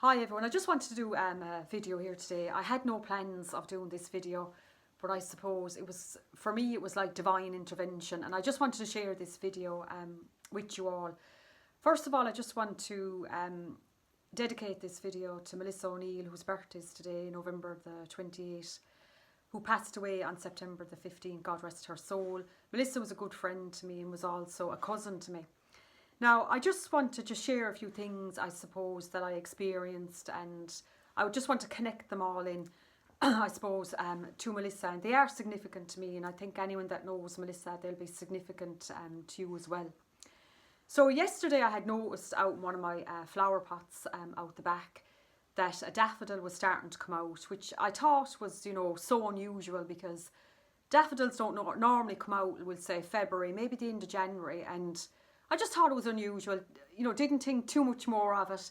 Hi everyone, I just wanted to do a video here today. I had no plans of doing this video, but I suppose it was, for me, it was like divine intervention, and I just wanted to share this video with you all. First of all, I just want to dedicate this video to Melissa O Neill, whose birthday is today, November the 28th, who passed away on September the 15th, God rest her soul. Melissa was a good friend to me and was also a cousin to me. Now, I just want to share a few things, I suppose, that I experienced, and I would just want to connect them all in, I suppose, to Melissa. And they are significant to me, and I think anyone that knows Melissa, they'll be significant to you as well. So yesterday I had noticed out in one of my flower pots out the back that a daffodil was starting to come out, which I thought was, you know, so unusual, because daffodils don't normally come out, we'll say February, maybe the end of January, and I just thought it was unusual, you know, didn't think too much more of it.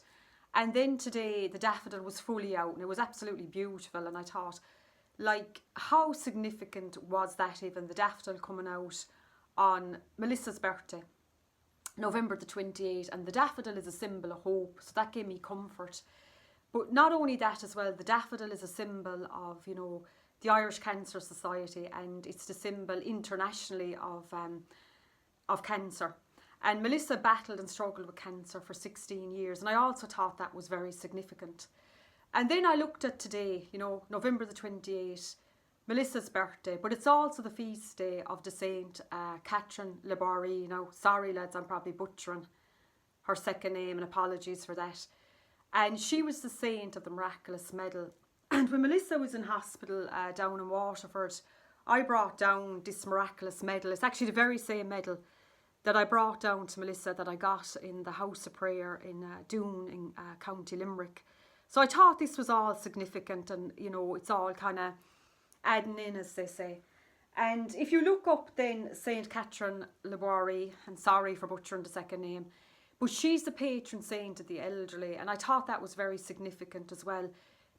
And then today the daffodil was fully out and it was absolutely beautiful, and I thought, like, how significant was that, even the daffodil coming out on Melissa's birthday, November the 28th, and the daffodil is a symbol of hope, so that gave me comfort. But not only that as well, the daffodil is a symbol of, you know, the Irish Cancer Society, and it's the symbol internationally of cancer. And Melissa battled and struggled with cancer for 16 years. And I also thought that was very significant. And then I looked at today, you know, November the 28th, Melissa's birthday. But it's also the feast day of the Saint Catherine Laborie. Now, sorry lads, I'm probably butchering her second name, and apologies for that. And she was the saint of the miraculous medal. And when Melissa was in hospital down in Waterford, I brought down this miraculous medal. It's actually the very same medal that I brought down to Melissa that I got in the House of Prayer in Doon in County Limerick. So I thought this was all significant, and, you know, it's all kind of adding in, as they say. And if you look up then Saint Catherine Laborie, and sorry for butchering the second name, but she's the patron saint of the elderly, and I thought that was very significant as well,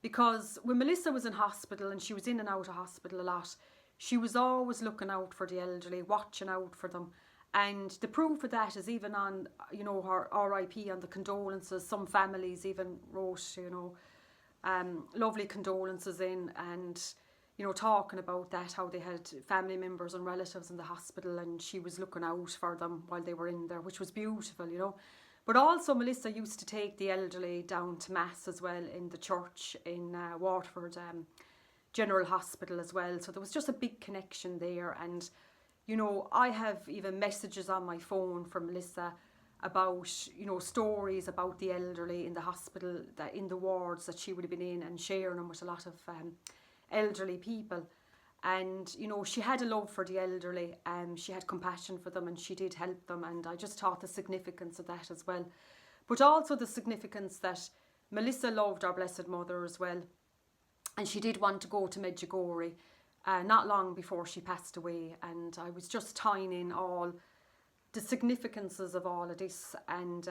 because when Melissa was in hospital, and she was in and out of hospital a lot, she was always looking out for the elderly, watching out for them. And the proof of that is even on, you know, her RIP, on the condolences. Some families even wrote, you know, lovely condolences in, and, you know, talking about that, how they had family members and relatives in the hospital, and she was looking out for them while they were in there, which was beautiful, you know. But also Melissa used to take the elderly down to Mass as well in the church in Waterford General Hospital as well. So there was just a big connection there. And, you know, I have even messages on my phone from Melissa about, you know, stories about the elderly in the hospital, that in the wards that she would have been in, and sharing them with a lot of elderly people. And, you know, she had a love for the elderly, she had compassion for them, and she did help them. And I just thought the significance of that as well. But also the significance that Melissa loved our Blessed Mother as well. And she did want to go to Medjugorje not long before she passed away, and I was just tying in all the significances of all of this. And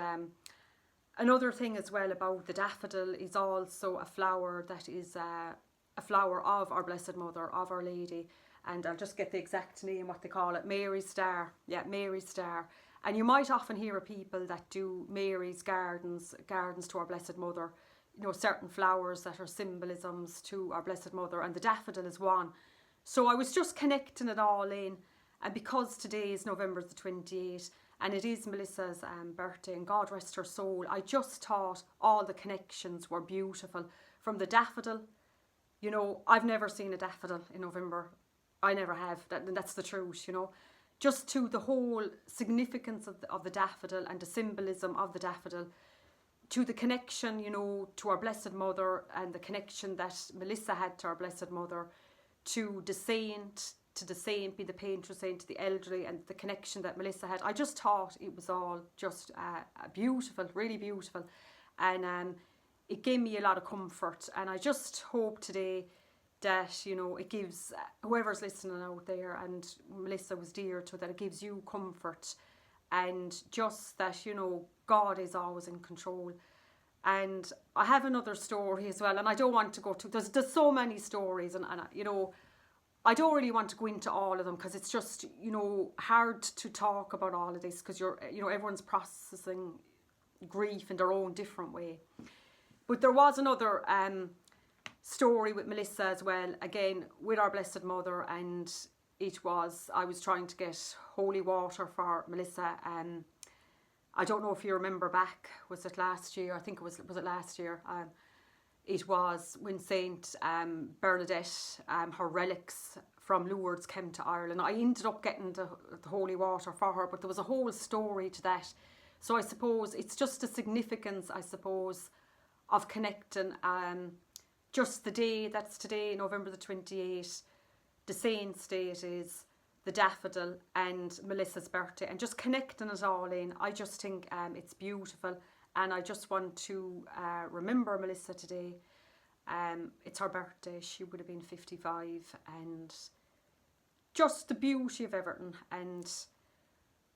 another thing as well about the daffodil is also a flower that is a flower of our Blessed Mother, of Our Lady, and I'll just get the exact name, what they call it, Mary's Star. Yeah, Mary's Star. And you might often hear of people that do Mary's gardens to our Blessed Mother, you know, certain flowers that are symbolisms to our Blessed Mother, and the daffodil is one. So I was just connecting it all in, and because today is November the 28th, and it is Melissa's birthday, and God rest her soul, I just thought all the connections were beautiful. From the daffodil, you know, I've never seen a daffodil in November. I never have, that's the truth, you know. Just to the whole significance of the daffodil and the symbolism of the daffodil, to the connection, you know, to our Blessed Mother, and the connection that Melissa had to our Blessed Mother, to the saint be the patron saint to the elderly, and the connection that Melissa had. I just thought it was all just beautiful, really beautiful, and it gave me a lot of comfort. And I just hope today that, you know, it gives whoever's listening out there, and Melissa was dear to, that it gives you comfort, and just that, you know, God is always in control. And I have another story as well, and I don't want to go to, there's so many stories, and you know, I don't really want to go into all of them, because it's just, you know, hard to talk about all of this, because you know, everyone's processing grief in their own different way. But there was another story with Melissa as well, again with our Blessed Mother, and I was trying to get holy water for Melissa. I don't know if you remember back, was it last year? I think was it last year? It was when Saint Bernadette, her relics from Lourdes came to Ireland. I ended up getting the holy water for her, but there was a whole story to that. So I suppose it's just the significance, I suppose, of connecting just the day, that's today, November the 28th, the Saint's Day it is, the daffodil and Melissa's birthday, and just connecting it all in. I just think it's beautiful, and I just want to remember Melissa today. It's her birthday, she would have been 55, and just the beauty of everything. And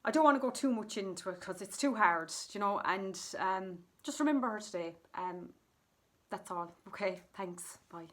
I don't want to go too much into it because it's too hard, you know, and just remember her today. That's all. Okay, thanks. Bye.